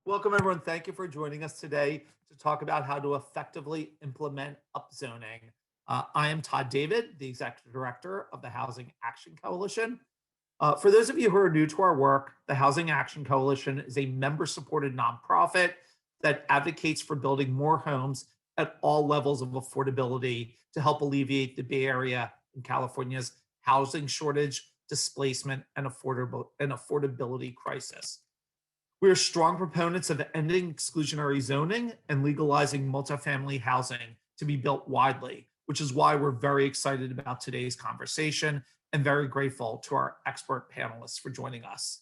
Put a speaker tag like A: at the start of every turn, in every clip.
A: Welcome, everyone. Thank you for joining us today to talk about how to effectively implement upzoning. I am Todd David, the Executive Director of the Housing Action Coalition. For those of you who are new to our work, the Housing Action Coalition is a member-supported nonprofit that advocates for building more homes at all levels of affordability to help alleviate the Bay Area and California's housing shortage, displacement, and affordability crisis. We are strong proponents of ending exclusionary zoning and legalizing multifamily housing to be built widely, which is why we're very excited about today's conversation and very grateful to our expert panelists for joining us.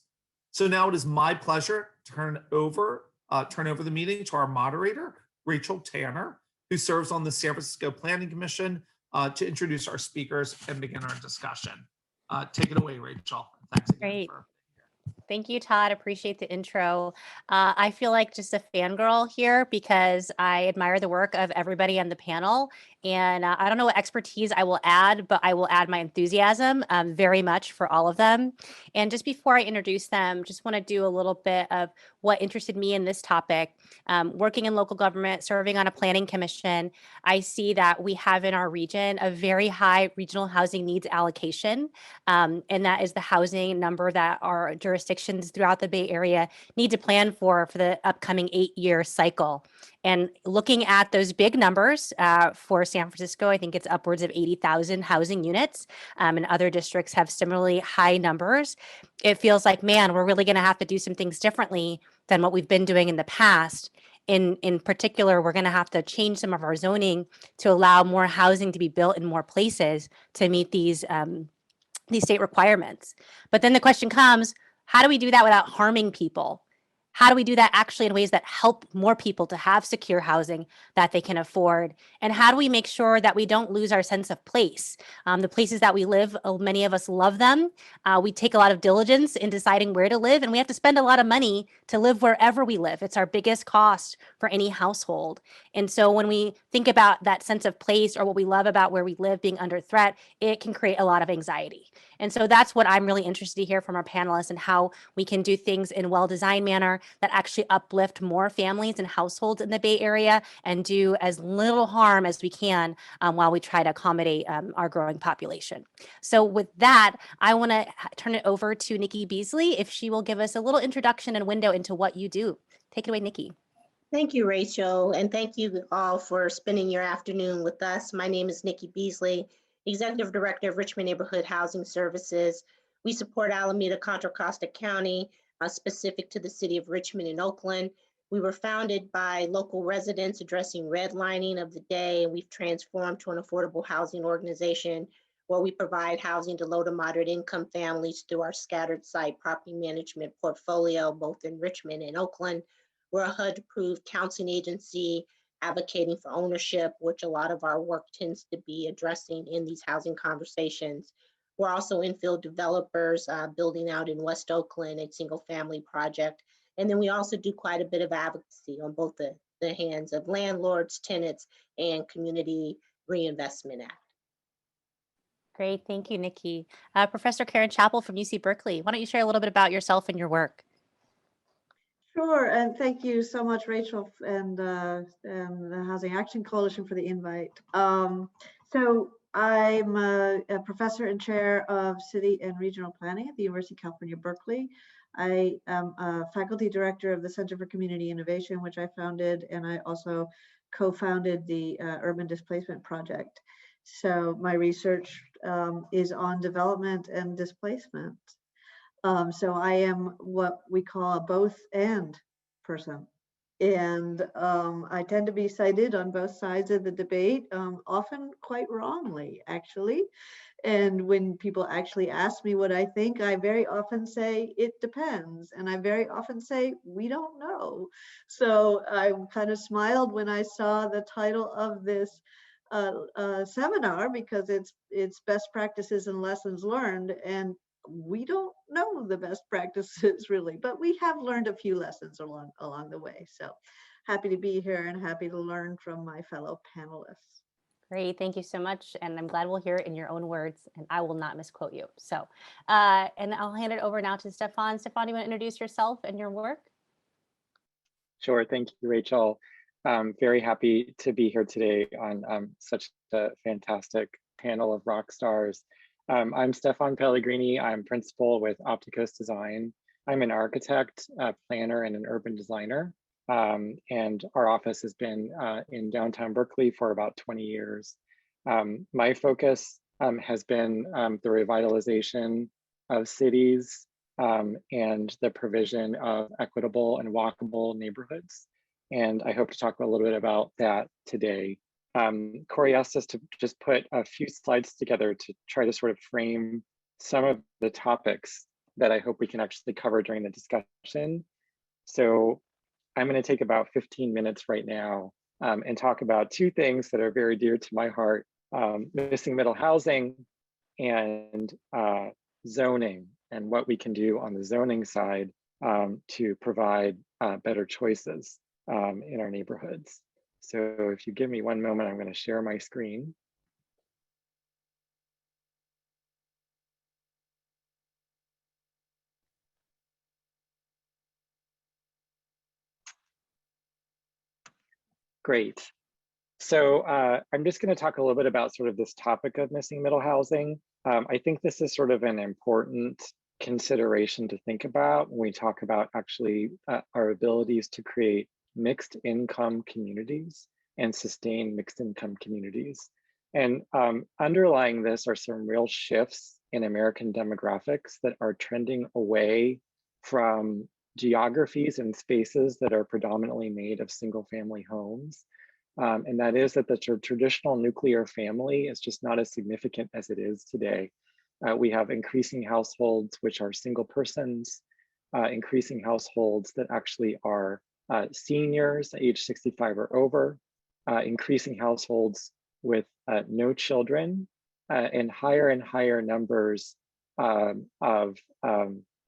A: So now it is my pleasure to turn over the meeting to our moderator, Rachael Tanner, who serves on the San Francisco Planning Commission, to introduce our speakers and begin our discussion. Take it away, Rachael. Thanks again.
B: Great. Thank you, Todd. Appreciate the intro. I feel like just a fangirl here because I admire the work of everybody on the panel. And I don't know what expertise I will add, but I will add my enthusiasm very much for all of them. And just before I introduce them, just want to do a little bit of what interested me in this topic. Working in local government, serving on a planning commission, I see that we have in our region a very high regional housing needs allocation. And that is the housing number that our jurisdictions throughout the Bay Area need to plan for the upcoming 8-year cycle. And looking at those big numbers for San Francisco, I think it's upwards of 80,000 housing units, and other districts have similarly high numbers. It feels like, man, we're really going to have to do some things differently than what we've been doing in the past. In particular, we're going to have to change some of our zoning to allow more housing to be built in more places to meet these state requirements. But then the question comes, how do we do that without harming people? How do we do that actually in ways that help more people to have secure housing that they can afford? And how do we make sure that we don't lose our sense of place? The places that we live, many of us love them. We take a lot of diligence in deciding where to live, and we have to spend a lot of money to live wherever we live. It's our biggest cost for any household. And so when we think about that sense of place or what we love about where we live being under threat, it can create a lot of anxiety. And so that's what I'm really interested to hear from our panelists and how we can do things in a well-designed manner that actually uplift more families and households in the Bay Area and do as little harm as we can while we try to accommodate our growing population. So with that, I want to turn it over to Nikki Beasley if she will give us a little introduction and window into what you do. Take it away, Nikki.
C: Thank you, Rachel, and thank you all for spending your afternoon with us. My name is Nikki Beasley, Executive Director of Richmond Neighborhood Housing Services. We support Alameda, Contra Costa County, specific to the city of Richmond and Oakland. We were founded by local residents addressing redlining of the day, and we've transformed to an affordable housing organization where we provide housing to low to moderate income families through our scattered site property management portfolio, both in Richmond and Oakland. We're a HUD-approved counseling agency advocating for ownership, which a lot of our work tends to be addressing in these housing conversations. We're also infill developers building out in West Oakland a single family project. And then we also do quite a bit of advocacy on both the hands of landlords, tenants, and Community Reinvestment Act.
B: Great, thank you, Nikki. Professor Karen Chapple from UC Berkeley, why don't you share a little bit about yourself and your work?
D: Sure, and thank you so much, Rachel, and the Housing Action Coalition for the invite. So I'm a professor and chair of city and regional planning at the University of California, Berkeley. I am a faculty director of the Center for Community Innovation, which I founded, and I also co-founded the Urban Displacement Project. So my research is on development and displacement. So I am what we call a both and person. And I tend to be cited on both sides of the debate, often quite wrongly, actually. And when people actually ask me what I think, I very often say, it depends. And I very often say, we don't know. So I kind of smiled when I saw the title of this seminar, because it's best practices and lessons learned. And we don't know the best practices really, but we have learned a few lessons along the way. So happy to be here and happy to learn from my fellow panelists.
B: Great, thank you so much. And I'm glad we'll hear it in your own words, and I will not misquote you. So, and I'll hand it over now to Stefan. Stefan, you want to introduce yourself and your work?
E: Sure, thank you, Rachel. Very happy to be here today on such a fantastic panel of rock stars. I'm Stefan Pellegrini. I'm principal with Opticos Design. I'm an architect, planner, and an urban designer. And our office has been in downtown Berkeley for about 20 years. My focus has been the revitalization of cities and the provision of equitable and walkable neighborhoods. And I hope to talk a little bit about that today. Corey asked us to just put a few slides together to try to sort of frame some of the topics that I hope we can actually cover during the discussion. So I'm going to take about 15 minutes right now and talk about two things that are very dear to my heart, missing middle housing and zoning, and what we can do on the zoning side to provide better choices in our neighborhoods. So if you give me one moment, I'm going to share my screen. Great. So I'm just going to talk a little bit about sort of this topic of missing middle housing. I think this is sort of an important consideration to think about when we talk about actually our abilities to create mixed income communities and sustain mixed income communities. And underlying this are some real shifts in American demographics that are trending away from geographies and spaces that are predominantly made of single family homes. And that is that the traditional nuclear family is just not as significant as it is today. We have increasing households which are single persons, increasing households that actually are seniors, age 65 or over, increasing households with no children, and higher numbers of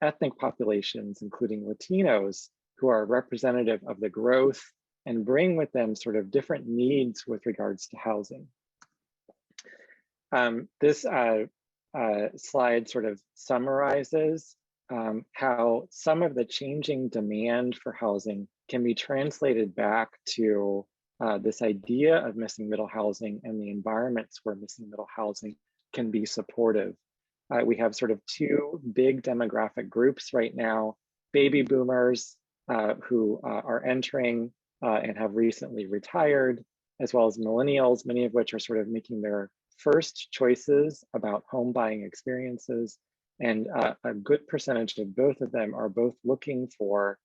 E: ethnic populations, including Latinos, who are representative of the growth and bring with them sort of different needs with regards to housing. This slide sort of summarizes how some of the changing demand for housing can be translated back to this idea of missing middle housing and the environments where missing middle housing can be supportive. We have sort of two big demographic groups right now: baby boomers who are entering and have recently retired, as well as millennials, many of which are sort of making their first choices about home buying experiences. And a good percentage of both of them are both looking for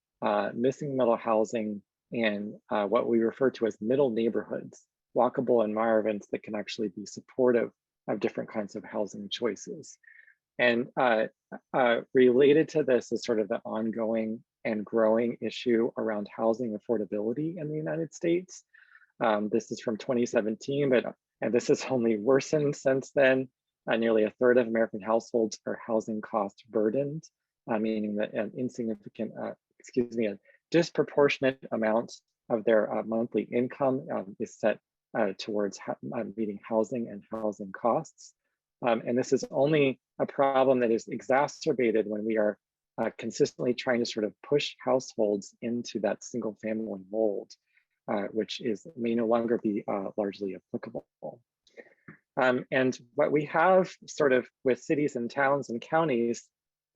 E: missing middle housing and what we refer to as middle neighborhoods, walkable environments that can actually be supportive of different kinds of housing choices. And related to this is sort of the ongoing and growing issue around housing affordability in the United States. This is from 2017, and this has only worsened since then. Nearly a third of American households are housing cost burdened, meaning that an insignificant, a disproportionate amount of their monthly income is set towards meeting housing and housing costs. And this is only a problem that is exacerbated when we are consistently trying to sort of push households into that single family mold, which may no longer be largely applicable. And what we have sort of with cities and towns and counties,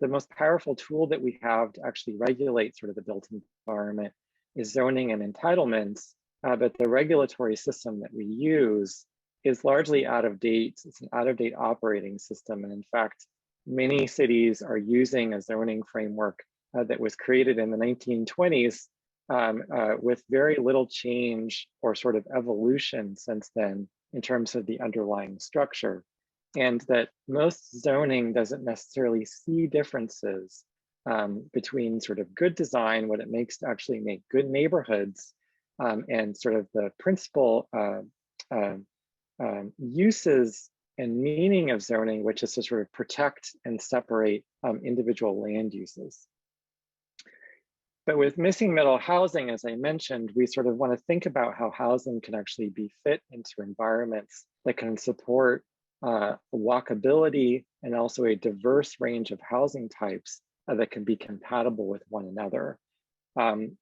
E: the most powerful tool that we have to actually regulate sort of the built environment is zoning and entitlements, but the regulatory system that we use is largely out of date. It's an out of date operating system. And in fact, many cities are using a zoning framework that was created in the 1920s with very little change or sort of evolution since then in terms of the underlying structure. And that most zoning doesn't necessarily see differences between sort of good design, what it makes to actually make good neighborhoods, and sort of the principal uses and meaning of zoning, which is to sort of protect and separate individual land uses. But with missing middle housing, as I mentioned, we sort of want to think about how housing can actually be fit into environments that can support walkability and also a diverse range of housing types that can be compatible with one another.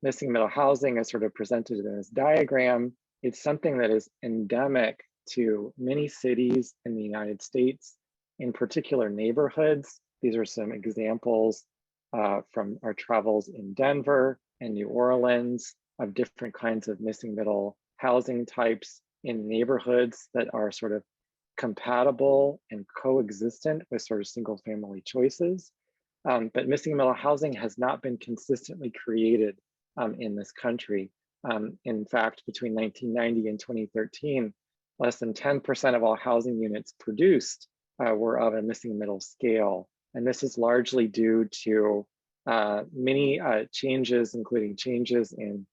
E: Missing middle housing is sort of presented in this diagram. It's something that is endemic to many cities in the United States, in particular neighborhoods. These are some examples from our travels in Denver and New Orleans of different kinds of missing middle housing types in neighborhoods that are sort of compatible and coexistent with sort of single family choices. But missing middle housing has not been consistently created in this country. In fact, between 1990 and 2013, less than 10% of all housing units produced were of a missing middle scale. And this is largely due to many changes, including changes in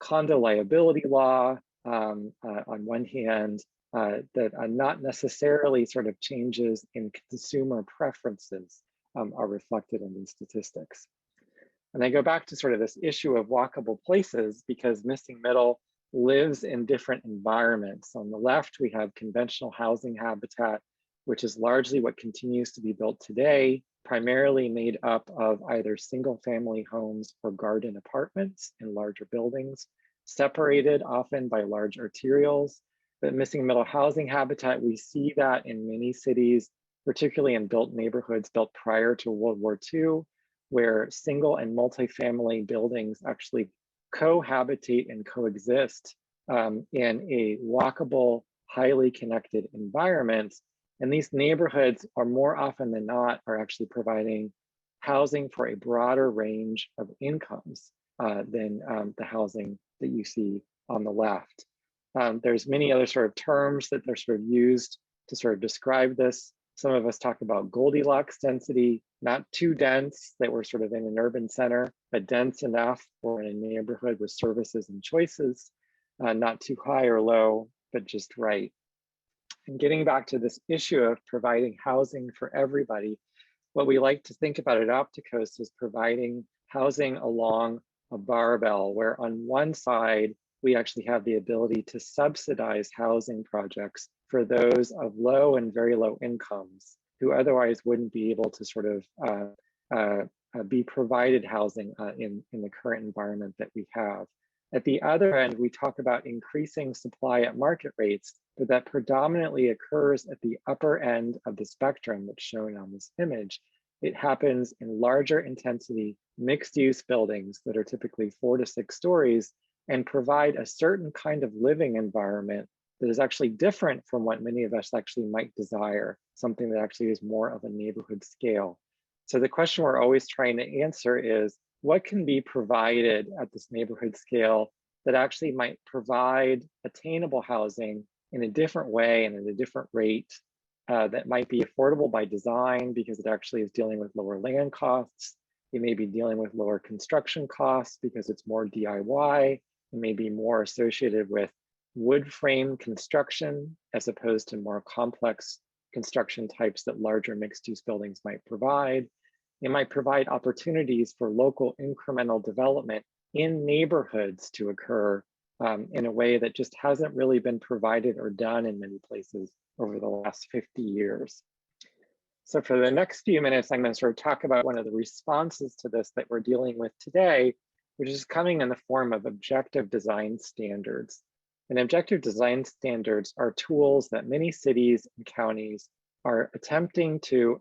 E: condo liability law on one hand, that are not necessarily sort of changes in consumer preferences are reflected in these statistics. And I go back to sort of this issue of walkable places because missing middle lives in different environments. On the left, we have conventional housing habitat, which is largely what continues to be built today, primarily made up of either single family homes or garden apartments in larger buildings, separated often by large arterials. But missing middle housing habitat, we see that in many cities, particularly in built neighborhoods built prior to World War II, where single and multifamily buildings actually cohabitate and coexist in a walkable, highly connected environment. And these neighborhoods are more often than not are actually providing housing for a broader range of incomes than the housing that you see on the left. There's many other sort of terms that they're sort of used to sort of describe this. Some of us talk about Goldilocks density, not too dense that we're sort of in an urban center, but dense enough we're in a neighborhood with services and choices, not too high or low, but just right. And getting back to this issue of providing housing for everybody, what we like to think about at Opticos is providing housing along a barbell, where on one side, we actually have the ability to subsidize housing projects for those of low and very low incomes who otherwise wouldn't be able to sort of be provided housing in the current environment that we have. At the other end, we talk about increasing supply at market rates, but that predominantly occurs at the upper end of the spectrum that's shown on this image. It happens in larger intensity mixed use buildings that are typically 4 to 6 stories and provide a certain kind of living environment that is actually different from what many of us actually might desire, something that actually is more of a neighborhood scale. So the question we're always trying to answer is, what can be provided at this neighborhood scale that actually might provide attainable housing in a different way and at a different rate that might be affordable by design because it actually is dealing with lower land costs. It may be dealing with lower construction costs because it's more DIY. It may be more associated with wood frame construction as opposed to more complex construction types that larger mixed use buildings might provide. It might provide opportunities for local incremental development in neighborhoods to occur in a way that just hasn't really been provided or done in many places over the last 50 years. So for the next few minutes, I'm going to sort of talk about one of the responses to this that we're dealing with today, which is coming in the form of objective design standards. And objective design standards are tools that many cities and counties are attempting to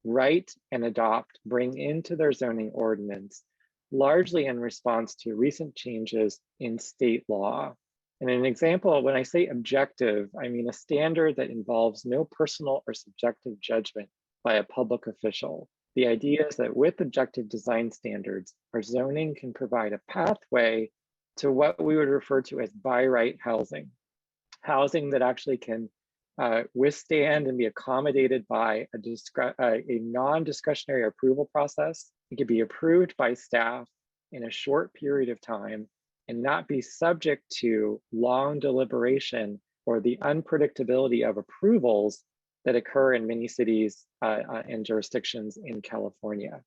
E: write and adopt, bring into their zoning ordinance, largely in response to recent changes in state law. And an example, when I say objective, I mean a standard that involves no personal or subjective judgment by a public official. The idea is that with objective design standards, our zoning can provide a pathway to what we would refer to as by right housing. Housing that actually can withstand and be accommodated by a non-discretionary approval process. It could be approved by staff in a short period of time and not be subject to long deliberation or the unpredictability of approvals that occur in many cities and jurisdictions in California.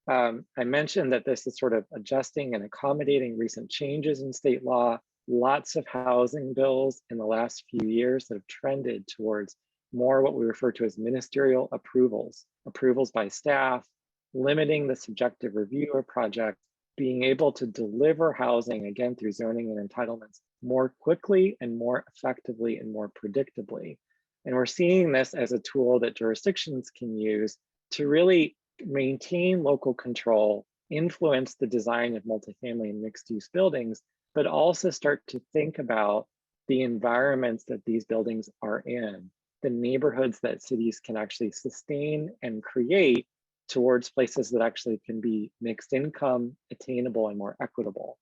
E: I mentioned that this is sort of adjusting and accommodating recent changes in state law. Lots of housing bills in the last few years that have trended towards more what we refer to as ministerial approvals, approvals by staff, limiting the subjective review of projects, being able to deliver housing, again, through zoning and entitlements more quickly and more effectively and more predictably. And we're seeing this as a tool that jurisdictions can use to really maintain local control, influence the design of multifamily and mixed-use buildings, but also start to think about the environments that these buildings are in, the neighborhoods that cities can actually sustain and create towards places that actually can be mixed income, attainable, and more equitable.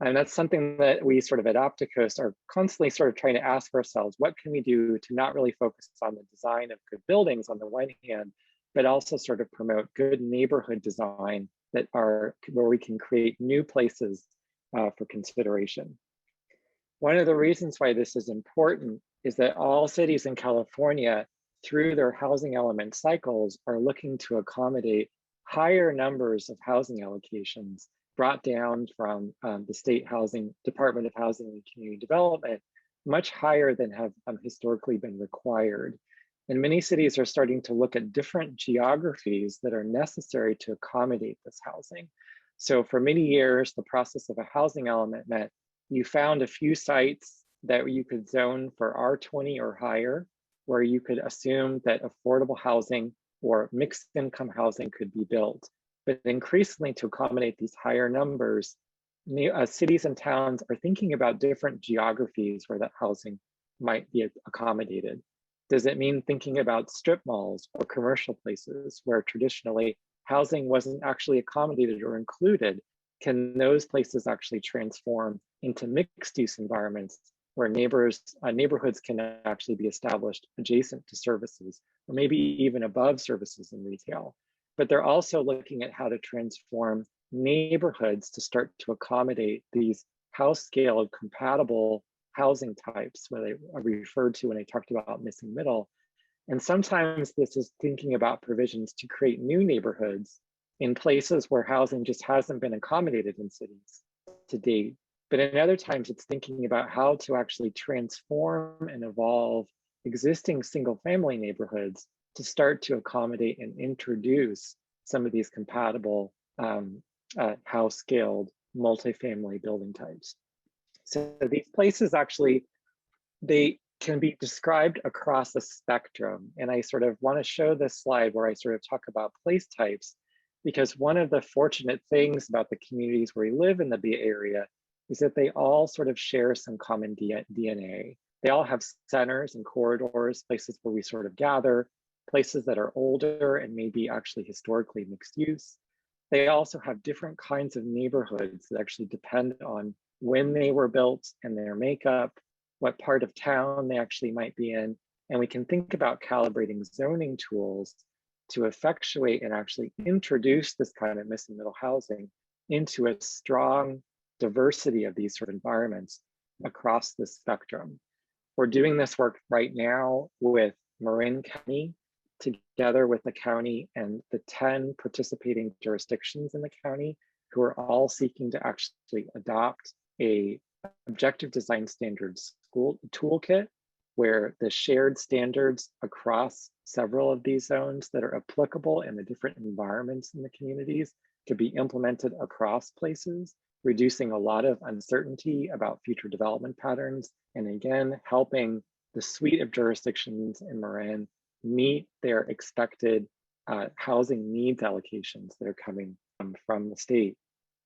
E: And that's something that we sort of at Opticos are constantly sort of trying to ask ourselves, what can we do to not really focus on the design of good buildings on the one hand, but also sort of promote good neighborhood design that are where we can create new places for consideration. One of the reasons why this is important is that all cities in California, through their housing element cycles, are looking to accommodate higher numbers of housing allocations brought down from the state housing, Department of Housing and Community Development, much higher than have historically been required. And many cities are starting to look at different geographies that are necessary to accommodate this housing. So for many years, the process of a housing element meant you found a few sites that you could zone for R20 or higher, where you could assume that affordable housing or mixed income housing could be built. But increasingly, to accommodate these higher numbers, cities and towns are thinking about different geographies where that housing might be accommodated. Does it mean thinking about strip malls or commercial places where traditionally housing wasn't actually accommodated or included? Can those places actually transform into mixed use environments where neighborhoods can actually be established adjacent to services, or maybe even above services in retail? But they're also looking at how to transform neighborhoods to start to accommodate these house scale compatible housing types, where they are referred to when they talked about missing middle. And sometimes this is thinking about provisions to create new neighborhoods in places where housing just hasn't been accommodated in cities to date. But in other times, it's thinking about how to actually transform and evolve existing single family neighborhoods to start to accommodate and introduce some of these compatible house scaled multifamily building types. So these places actually, they can be described across a spectrum. And I sort of want to show this slide where I sort of talk about place types, because one of the fortunate things about the communities where we live in the Bay Area is that they all sort of share some common DNA. They all have centers and corridors, places where we sort of gather, places that are older and maybe actually historically mixed use. They also have different kinds of neighborhoods that actually depend on when they were built and their makeup, what part of town they actually might be in. And we can think about calibrating zoning tools to effectuate and actually introduce this kind of missing middle housing into a strong diversity of these sort of environments across the spectrum. We're doing this work right now with Marin County, together with the county and the 10 participating jurisdictions in the county, who are all seeking to actually adopt a objective design standards school toolkit, where the shared standards across several of these zones that are applicable in the different environments in the communities could be implemented across places, reducing a lot of uncertainty about future development patterns, and again, helping the suite of jurisdictions in Marin meet their expected housing needs allocations that are coming from the state.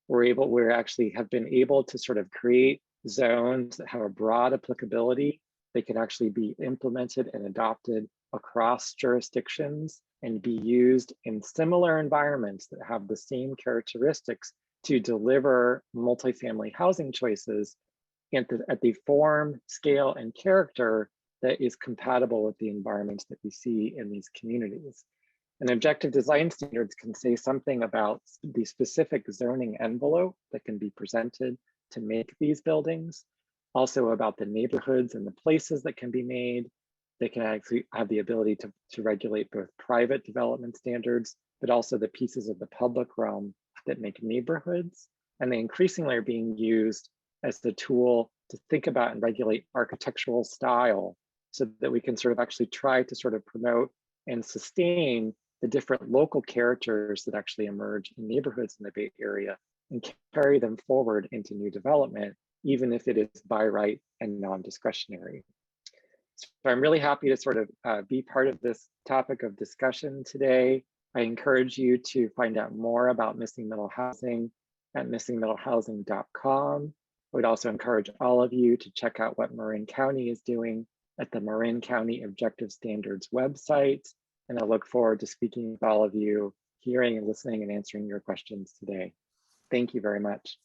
E: We actually have been able to sort of create zones that have a broad applicability. They can actually be implemented and adopted across jurisdictions and be used in similar environments that have the same characteristics to deliver multifamily housing choices at the form, scale, and character that is compatible with the environments that we see in these communities. And objective design standards can say something about the specific zoning envelope that can be presented to make these buildings, also about the neighborhoods and the places that can be made. They can actually have the ability to regulate both private development standards, but also the pieces of the public realm that make neighborhoods. And they increasingly are being used as the tool to think about and regulate architectural style, so that we can sort of actually try to sort of promote and sustain the different local characters that actually emerge in neighborhoods in the Bay Area and carry them forward into new development, even if it is by right and non-discretionary. So I'm really happy to sort of be part of this topic of discussion today. I encourage you to find out more about missing middle housing at missingmiddlehousing.com. I would also encourage all of you to check out what Marin County is doing at the Marin County Objective Standards website. And I look forward to speaking with all of you, hearing and listening and answering your questions today. Thank you very much.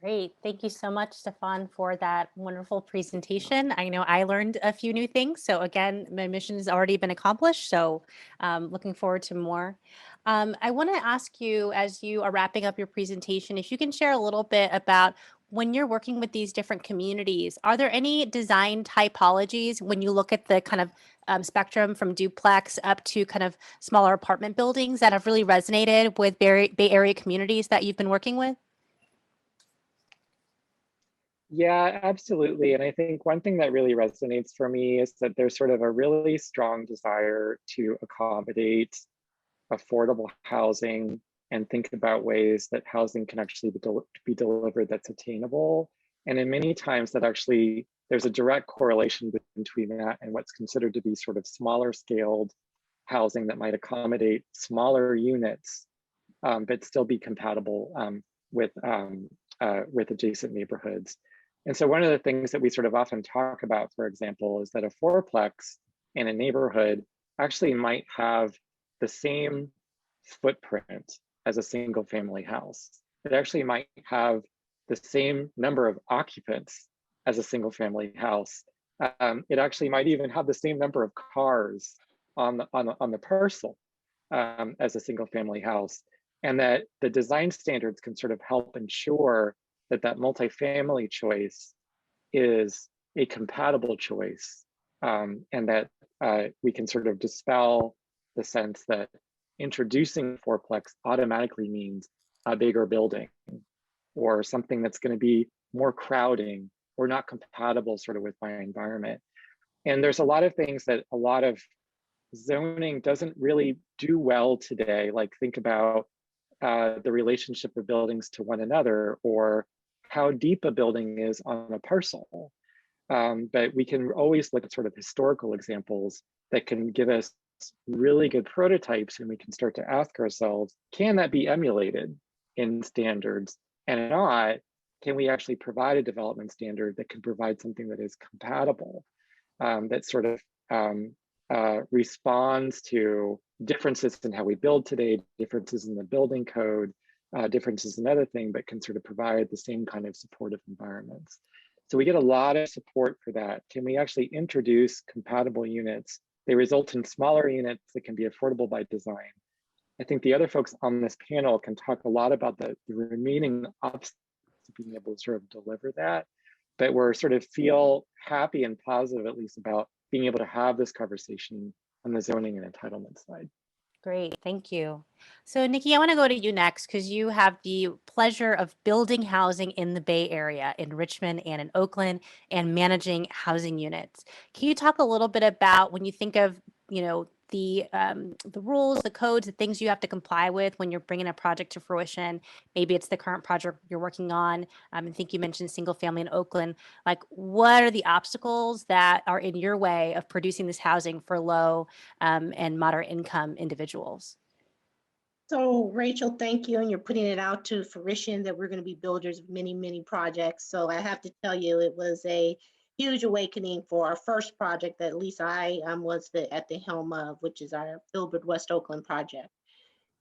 B: Great. Thank you so much, Stefan, for that wonderful presentation. I know I learned a few new things. So again, my mission has already been accomplished. So looking forward to more. I want to ask you, as you are wrapping up your presentation, if you can share a little bit about when you're working with these different communities, are there any design typologies when you look at the kind of spectrum from duplex up to kind of smaller apartment buildings that have really resonated with Bay Area communities that you've been working with?
E: Yeah, absolutely. And I think one thing that really resonates for me is that there's sort of a really strong desire to accommodate affordable housing and think about ways that housing can actually be delivered that's attainable. And in many times that actually there's a direct correlation between that and what's considered to be sort of smaller scaled housing that might accommodate smaller units, but still be compatible with adjacent neighborhoods. And so one of the things that we sort of often talk about, for example, is that a fourplex in a neighborhood actually might have the same footprint as a single family house. It actually might have the same number of occupants as a single family house. It actually might even have the same number of cars on the parcel as a single family house. And that the design standards can sort of help ensure that that multifamily choice is a compatible choice, and that we can sort of dispel the sense that introducing fourplex automatically means a bigger building or something that's going to be more crowding or not compatible sort of with my environment. And there's a lot of things that a lot of zoning doesn't really do well today, like think about the relationship of buildings to one another, or how deep a building is on a parcel. But we can always look at sort of historical examples that can give us really good prototypes, and we can start to ask ourselves, can that be emulated in standards? And if not, can we actually provide a development standard that can provide something that is compatible, that sort of responds to differences in how we build today, differences in the building code, differences in other things, but can sort of provide the same kind of supportive environments. So we get a lot of support for that. Can we actually introduce compatible units? They result in smaller units that can be affordable by design. I think the other folks on this panel can talk a lot about the remaining obstacles to being able to sort of deliver that, but we're sort of feel happy and positive, at least, about being able to have this conversation on the zoning and entitlement side.
B: Great, thank you. So Nikki, I want to go to you next because you have the pleasure of building housing in the Bay Area, in Richmond and in Oakland, and managing housing units. Can you talk a little bit about when you think of, the rules, the codes, the things you have to comply with when you're bringing a project to fruition? Maybe it's the current project you're working on. I think you mentioned single family in Oakland. Like, what are the obstacles that are in your way of producing this housing for low and moderate income individuals?
C: So Rachel, thank you. And you're putting it out to fruition that we're going to be builders of many, many projects. So I have to tell you, it was a huge awakening for our first project that at least I was at the helm of, which is our Filbert West Oakland project.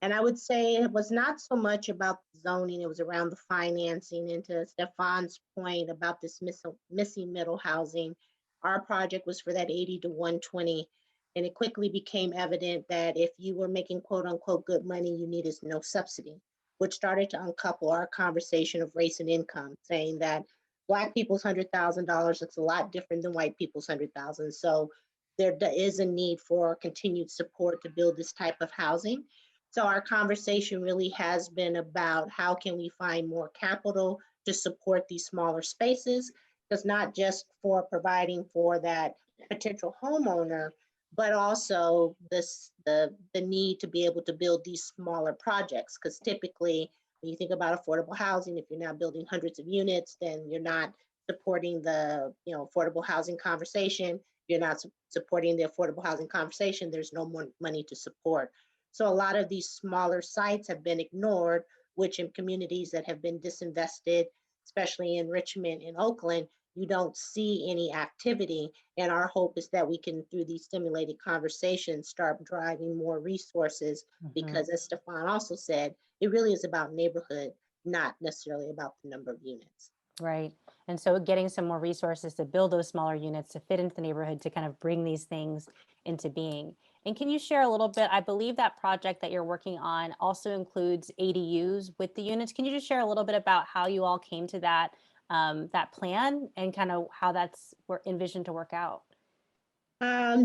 C: And I would say it was not so much about zoning, it was around the financing. And to Stefan's point about this missing middle housing, our project was for that 80 to 120. And it quickly became evident that if you were making quote unquote good money, you needed no subsidy, which started to uncouple our conversation of race and income, saying that Black people's $100,000 looks a lot different than white people's $100,000. So there is a need for continued support to build this type of housing. So our conversation really has been about how can we find more capital to support these smaller spaces, because not just for providing for that potential homeowner, but also the need to be able to build these smaller projects. Because typically, when you think about affordable housing, if you're now building hundreds of units, then you're not supporting the affordable housing conversation. You're not supporting the affordable housing conversation. There's no more money to support. So a lot of these smaller sites have been ignored, which in communities that have been disinvested, especially in Richmond and Oakland, you don't see any activity. And our hope is that we can, through these stimulated conversations, start driving more resources, because as Stefan also said, it really is about neighborhood, not necessarily about the number of units.
B: Right. And so getting some more resources to build those smaller units to fit into the neighborhood to kind of bring these things into being. And can you share a little bit? I believe that project that you're working on also includes ADUs with the units. Can you just share a little bit about how you all came to that that plan and kind of how that's envisioned to work out?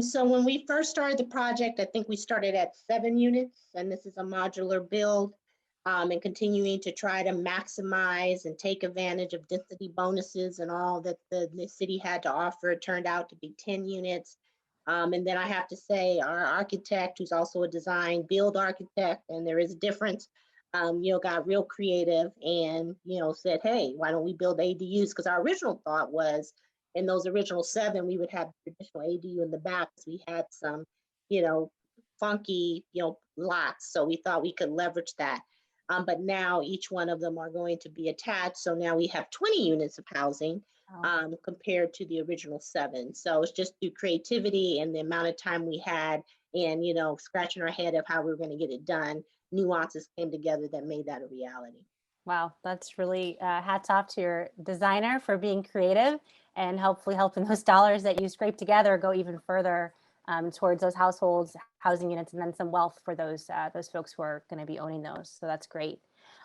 C: So when we first started the project, I think we started at 7 units, and this is a modular build. And continuing to try to maximize and take advantage of density bonuses and all that the city had to offer. It turned out to be 10 units. And then I have to say, our architect, who's also a design build architect, and there is a difference, got real creative and, said, hey, why don't we build ADUs? Because our original thought was, in those original 7, we would have traditional ADU in the back, because we had some, funky, lots. So we thought we could leverage that. But now each one of them are going to be attached. So now we have 20 units of housing compared to the original 7. So it's just through creativity and the amount of time we had and, scratching our head of how we were going to get it done. Nuances came together that made that a reality.
B: Wow, that's really hats off to your designer for being creative and hopefully helping those dollars that you scrape together go even further towards those households, housing units, and then some wealth for those folks who are going to be owning those. So that's great.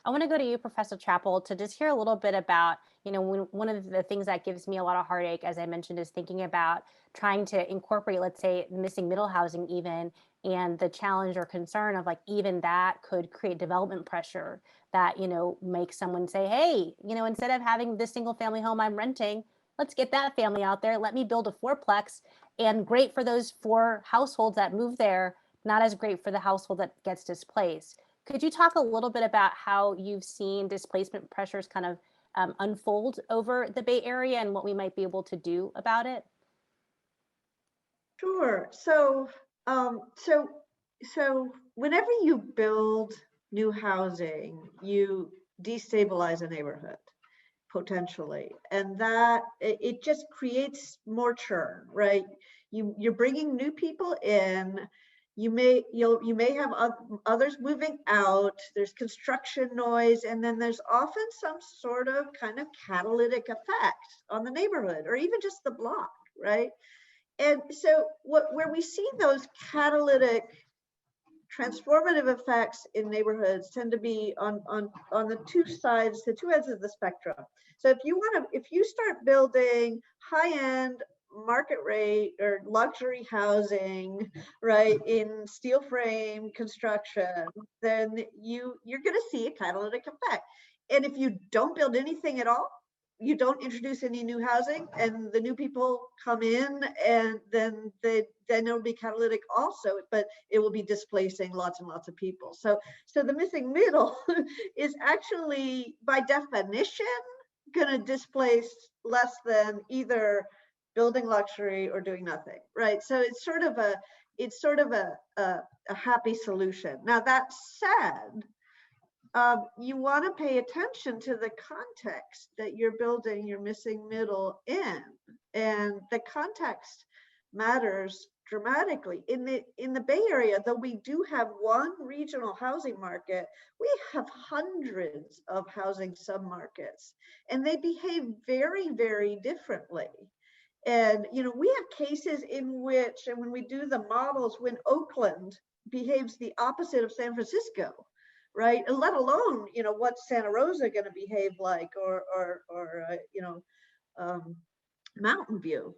B: I want to go to you, Professor Chapple, to just hear a little bit about, one of the things that gives me a lot of heartache, as I mentioned, is thinking about trying to incorporate, let's say, missing middle housing even, and the challenge or concern of even that could create development pressure that, makes someone say, hey, instead of having this single family home I'm renting, let's get that family out there. Let me build a 4-plex, and great for those 4 households that move there, not as great for the household that gets displaced. Could you talk a little bit about how you've seen displacement pressures kind of unfold over the Bay Area and what we might be able to do about it?
D: Sure. So whenever you build new housing, you destabilize a neighborhood potentially, and that it just creates more churn, right? You're bringing new people in. You may have others moving out. There's construction noise, and then there's often some sort of kind of catalytic effect on the neighborhood or even just the block, right? And so where we see those catalytic transformative effects in neighborhoods tend to be on the two ends of the spectrum. So if you start building high-end market rate or luxury housing, right, in steel frame construction, then you're going to see a catalytic effect. And if you don't build anything at all, you don't introduce any new housing, and the new people come in, and then it'll be catalytic also, but it will be displacing lots and lots of people. So the missing middle is actually by definition going to displace less than either building luxury or doing nothing, right? So it's sort of a happy solution. Now that said, you want to pay attention to the context that you're building your missing middle in, and the context matters dramatically. In the Bay Area, though we do have one regional housing market, we have hundreds of housing submarkets, and they behave very, very differently. And we have cases in which, and when we do the models, when Oakland behaves the opposite of San Francisco, right? And let alone, what's Santa Rosa going to behave like, or Mountain View.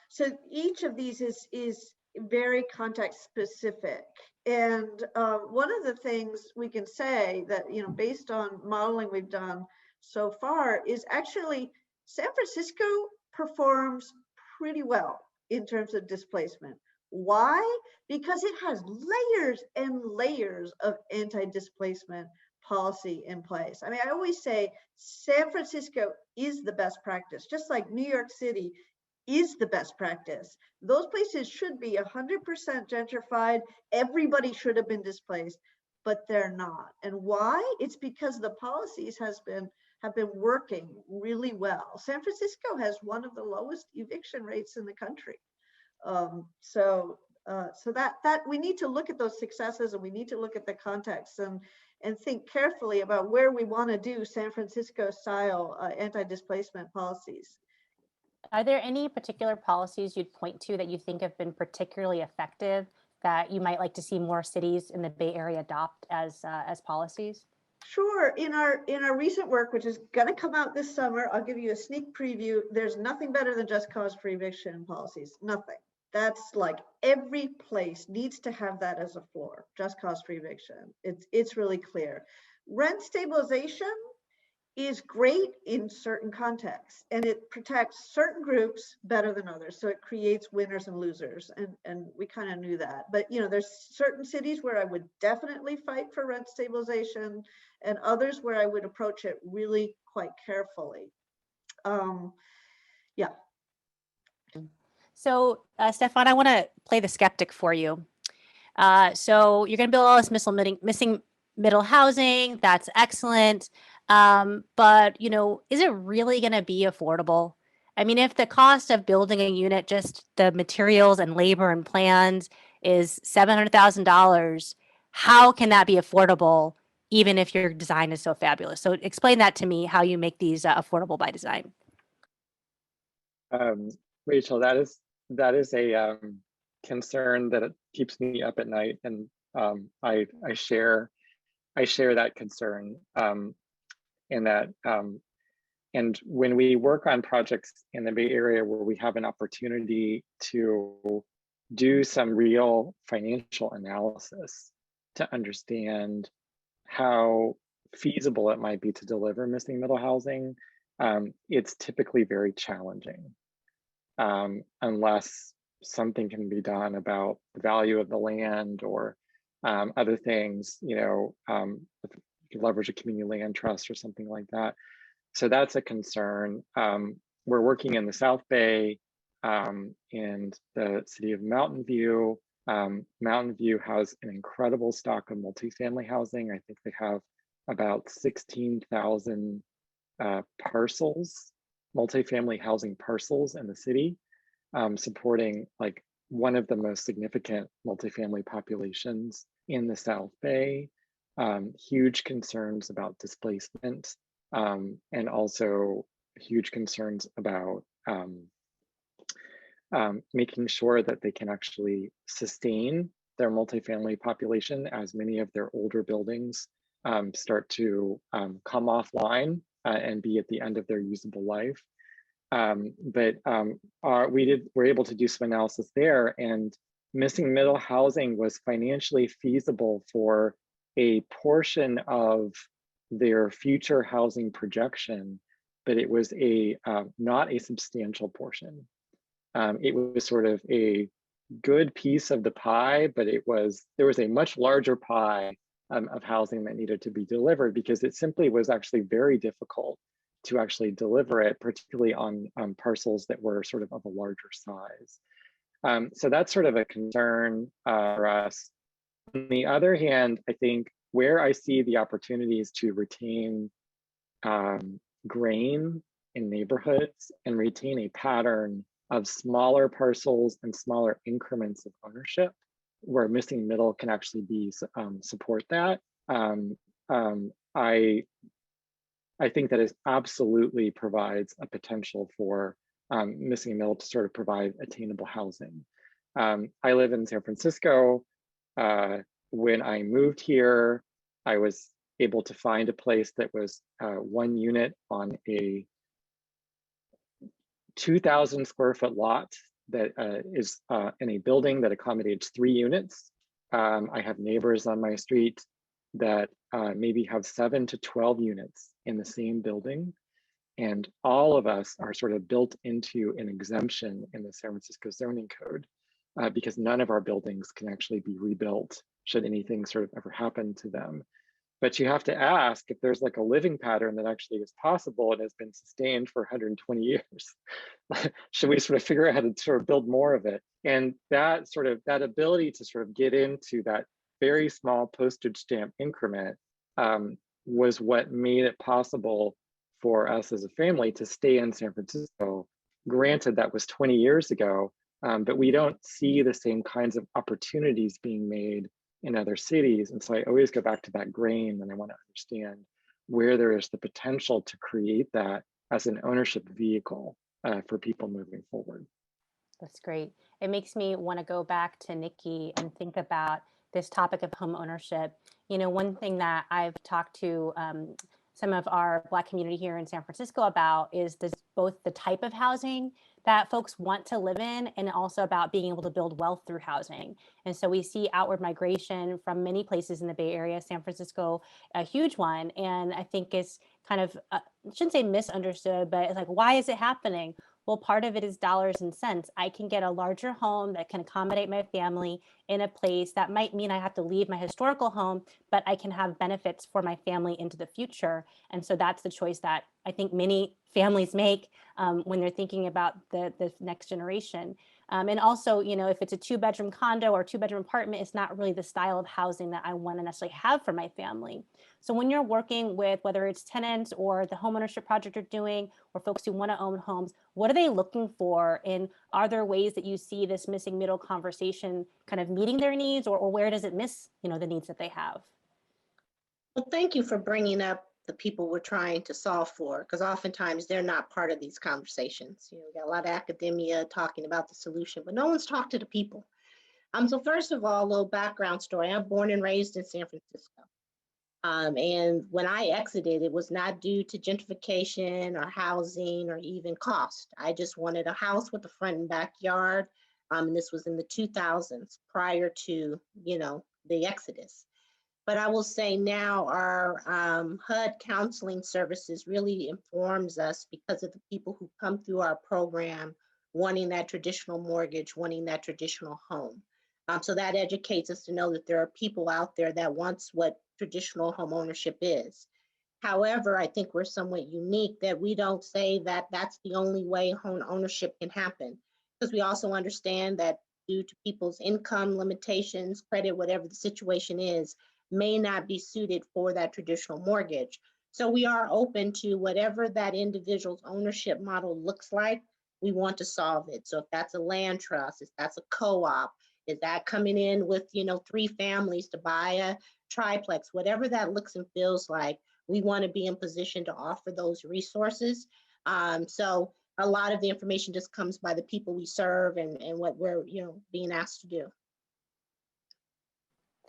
D: So each of these is very context specific. And one of the things we can say that, based on modeling we've done so far, is actually San Francisco performs pretty well in terms of displacement. Why? Because it has layers and layers of anti-displacement policy in place. I mean, I always say San Francisco is the best practice, just like New York City is the best practice. Those places should be 100% gentrified. Everybody should have been displaced, but they're not. And why? It's because the policies have been working really well. San Francisco has one of the lowest eviction rates in the country. So that we need to look at those successes, and we need to look at the context and think carefully about where we want to do San Francisco style anti-displacement policies.
B: Are there any particular policies you'd point to that you think have been particularly effective that you might like to see more cities in the Bay Area adopt as policies?
D: Sure. In our recent work, which is going to come out this summer, I'll give you a sneak preview. There's nothing better than just cause for eviction policies. Nothing. That's like every place needs to have that as a floor. Just cause for eviction. It's really clear. Rent stabilization is great in certain contexts, and it protects certain groups better than others. So it creates winners and losers, and we kind of knew that. But there's certain cities where I would definitely fight for rent stabilization, and others where I would approach it really quite carefully. Yeah.
B: So Stefan, I want to play the skeptic for you. So you're going to build all this missing middle housing. That's excellent. But, is it really going to be affordable? I mean, if the cost of building a unit, just the materials and labor and plans is $700,000, how can that be affordable, even if your design is so fabulous? So explain that to me, how you make these affordable by design.
E: Rachel, that is a concern that keeps me up at night, and I share that concern. And when we work on projects in the Bay Area where we have an opportunity to do some real financial analysis to understand how feasible it might be to deliver missing middle housing, it's typically very challenging unless something can be done about the value of the land or other things, leverage a community land trust or something like that. So that's a concern. We're working in the South Bay in the city of Mountain View. Mountain View has an incredible stock of multifamily housing. I think they have about 16,000 parcels, multifamily housing parcels in the city, supporting like one of the most significant multifamily populations in the South Bay. Huge concerns about displacement, and also huge concerns about making sure that they can actually sustain their multifamily population as many of their older buildings start to come offline and be at the end of their usable life. But we're able to do some analysis there, and missing middle housing was financially feasible for a portion of their future housing projection, but it was not a substantial portion. It was sort of a good piece of the pie, but there was a much larger pie of housing that needed to be delivered, because it simply was actually very difficult to actually deliver it, particularly on parcels that were sort of a larger size. So that's sort of a concern for us. On the other hand, I think where I see the opportunities to retain grain in neighborhoods and retain a pattern of smaller parcels and smaller increments of ownership, where missing middle can actually be support that. I think that it absolutely provides a potential for missing middle to sort of provide attainable housing. I live in San Francisco. When I moved here, I was able to find a place that was 1 unit on a 2,000 square foot lot that is in a building that accommodates 3 units. I have neighbors on my street that maybe have 7 to 12 units in the same building. And all of us are sort of built into an exemption in the San Francisco zoning code. because none of our buildings can actually be rebuilt should anything sort of ever happen to them. But you have to ask if there's like a living pattern that actually is possible and has been sustained for 120 years. Should we sort of figure out how to sort of build more of it? And that ability to sort of get into that very small postage stamp increment was what made it possible for us as a family to stay in San Francisco. Granted, that was 20 years ago, but we don't see the same kinds of opportunities being made in other cities. And so I always go back to that grain when I want to understand where there is the potential to create that as an ownership vehicle for people moving forward.
B: That's great. It makes me want to go back to Nikki and think about this topic of home ownership. You know, one thing that I've talked to some of our Black community here in San Francisco about is this, both the type of housing that folks want to live in and also about being able to build wealth through housing. And so we see outward migration from many places in the Bay Area, San Francisco, a huge one. And I think it's kind of, I shouldn't say misunderstood, but it's like, why is it happening? Well, part of it is dollars and cents. I can get a larger home that can accommodate my family in a place that might mean I have to leave my historical home, but I can have benefits for my family into the future. And so that's the choice that I think many families make when they're thinking about the next generation. And also, you know, if it's a 2-bedroom condo or 2-bedroom apartment, it's not really the style of housing that I want to necessarily have for my family. So when you're working with whether it's tenants or the homeownership project you're doing or folks who want to own homes, what are they looking for? And are there ways that you see this missing middle conversation kind of meeting their needs, or where does it miss, you know, the needs that they have?
C: Well, thank you for bringing up the people we're trying to solve for, because oftentimes they're not part of these conversations. You know, we got a lot of academia talking about the solution, but no one's talked to the people. So first of all, a little background story. I'm born and raised in San Francisco. And when I exited, it was not due to gentrification or housing or even cost. I just wanted a house with a front and backyard. And this was in the 2000s, prior to, you know, the exodus. But I will say now our HUD counseling services really informs us because of the people who come through our program wanting that traditional mortgage, wanting that traditional home. So that educates us to know that there are people out there that wants what traditional home ownership is. However, I think we're somewhat unique that we don't say that that's the only way home ownership can happen, because we also understand that due to people's income limitations, credit, whatever the situation is, may not be suited for that traditional mortgage. So we are open to whatever that individual's ownership model looks like, we want to solve it. So if that's a land trust, if that's a co-op, is that coming in with, you know, 3 families to buy a triplex, whatever that looks and feels like, we want to be in position to offer those resources. So a lot of the information just comes by the people we serve and what we're, you know, being asked to do.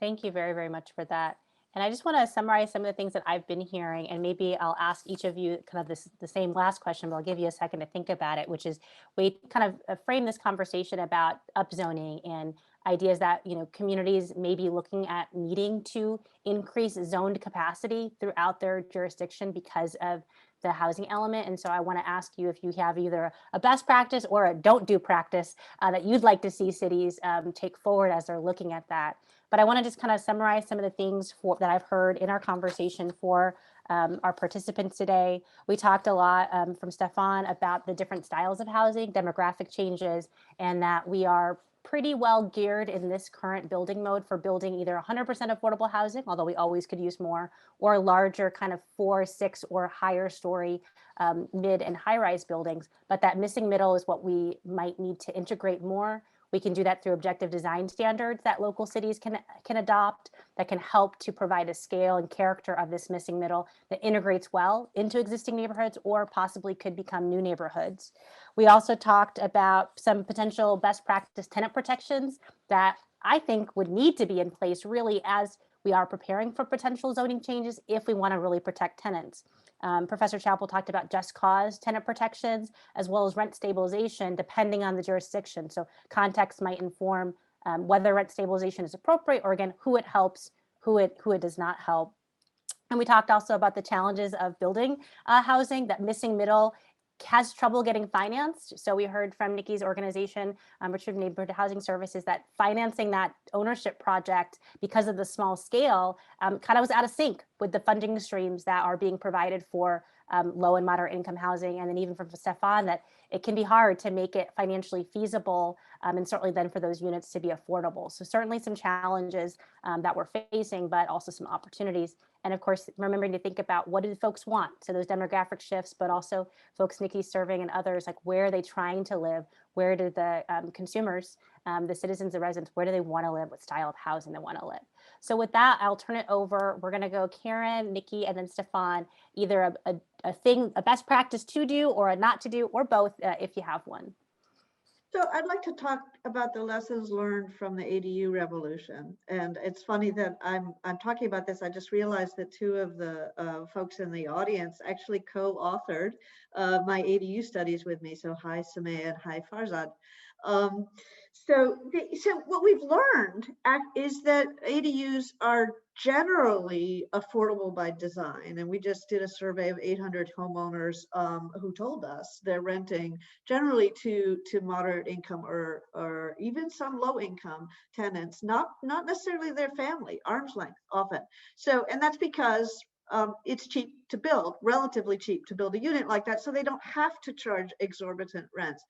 B: Thank you very, very much for that. And I just want to summarize some of the things that I've been hearing, and maybe I'll ask each of you kind of the same last question, but I'll give you a second to think about it, which is we kind of frame this conversation about upzoning and ideas that, you know, communities may be looking at needing to increase zoned capacity throughout their jurisdiction because of the housing element. And so I want to ask you if you have either a best practice or a don't do practice that you'd like to see cities take forward as they're looking at that. But I want to just kind of summarize some of the things that I've heard in our conversation for our participants today. We talked a lot from Stefan about the different styles of housing, demographic changes, and that we are pretty well geared in this current building mode for building either 100% affordable housing, although we always could use more, or larger kind of 4, 6, or higher story mid and high-rise buildings. But that missing middle is what we might need to integrate more. We can do that through objective design standards that local cities can adopt that can help to provide a scale and character of this missing middle that integrates well into existing neighborhoods or possibly could become new neighborhoods. We also talked about some potential best practice tenant protections that I think would need to be in place really as we are preparing for potential zoning changes if we want to really protect tenants. Professor Chapple talked about just cause tenant protections as well as rent stabilization depending on the jurisdiction. So context might inform whether rent stabilization is appropriate or again, who it helps, who it does not help. And we talked also about the challenges of building housing, that missing middle has trouble getting financed. So we heard from Nikki's organization, Richmond Neighborhood Housing Services, that financing that ownership project, because of the small scale, kind of was out of sync with the funding streams that are being provided for low and moderate income housing. And then even from Stefan, that it can be hard to make it financially feasible, and certainly then for those units to be affordable. So certainly some challenges that we're facing, but also some opportunities. And of course, remembering to think about what do folks want? So those demographic shifts, but also folks Nikki's serving and others, like where are they trying to live? Where do the consumers, the citizens, the residents, where do they want to live? What style of housing they want to live? So with that, I'll turn it over. We're going to go Karen, Nikki, and then Stefan, either a best practice to do or a not to do, or both if you have one.
D: So I'd like to talk about the lessons learned from the ADU revolution. And it's funny that I'm talking about this. I just realized that two of the folks in the audience actually co-authored my ADU studies with me. So hi, Samaya, and hi, Farzad. So what we've learned is that ADUs are generally affordable by design. And we just did a survey of 800 homeowners who told us they're renting generally to moderate income or even some low income tenants, not necessarily their family, arm's length often. So, and that's because it's cheap to build, relatively cheap to build a unit like that, so they don't have to charge exorbitant rents.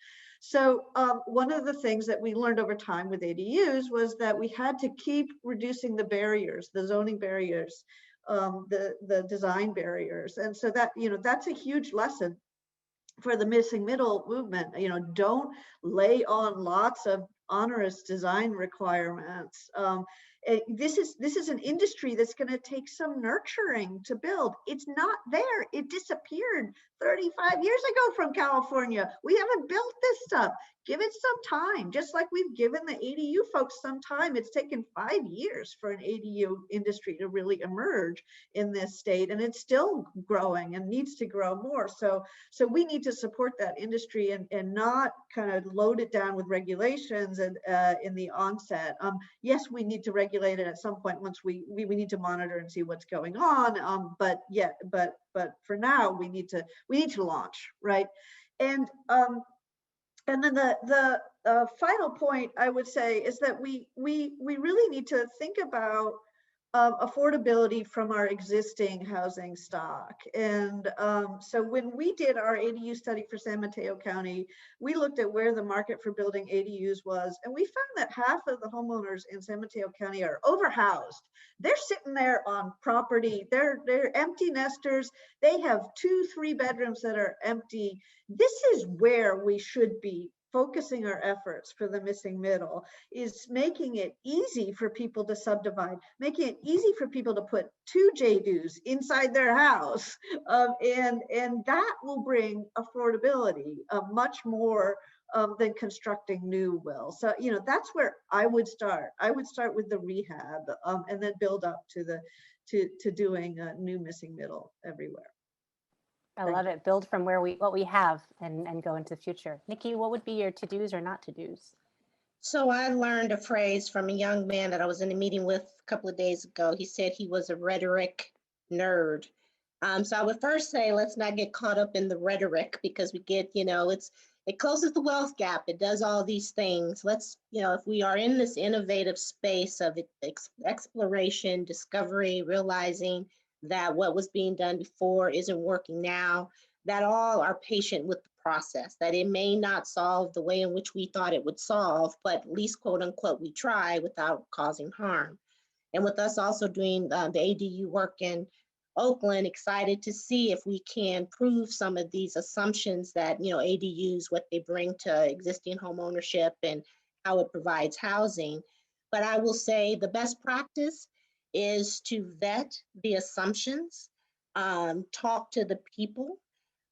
D: So one of the things that we learned over time with ADUs was that we had to keep reducing the barriers, the zoning barriers, the design barriers. And so that, that's a huge lesson for the missing middle movement. Don't lay on lots of onerous design requirements. This is an industry that's going to take some nurturing to build. It's not there. It disappeared 35 years ago from California. We haven't built this stuff. Give it some time, just like we've given the ADU folks some time. It's taken 5 years for an ADU industry to really emerge in this state, and it's still growing and needs to grow more. So we need to support that industry and not kind of load it down with regulations and in the onset. Yes, we need to regulate it at some point once we need to monitor and see what's going on. But for now, we need to launch, right? And then the final point I would say is that we really need to think about affordability from our existing housing stock. And so when we did our ADU study for San Mateo County, we looked at where the market for building ADUs was, and we found that half of the homeowners in San Mateo County are overhoused. They're sitting there on property. They're empty nesters. They have 2-3 bedrooms that are empty. This is where we should be focusing our efforts for the missing middle, is making it easy for people to subdivide, making it easy for people to put 2 JDUs inside their house. And that will bring affordability much more than constructing new will. So, that's where I would start. I would start with the rehab and then build up to doing a new missing middle everywhere.
B: I love it. Build from what we have and go into the future. Nikki, what would be your to-dos or not to-dos?
C: So I learned a phrase from a young man that I was in a meeting with a couple of days ago. He said he was a rhetoric nerd. So I would first say, let's not get caught up in the rhetoric, because we get, it closes the wealth gap. It does all these things. Let's, if we are in this innovative space of exploration, discovery, realizing that what was being done before isn't working now, that all are patient with the process, that it may not solve the way in which we thought it would solve, but at least, quote unquote, we try without causing harm. And with us also doing the ADU work in Oakland, excited to see if we can prove some of these assumptions that, ADUs, what they bring to existing home ownership and how it provides housing. But I will say the best practice is to vet the assumptions, talk to the people.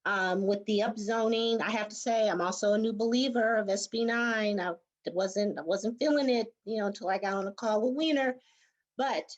C: With the upzoning, I have to say I'm also a new believer of SB 9. I wasn't feeling it, until I got on a call with Wiener. But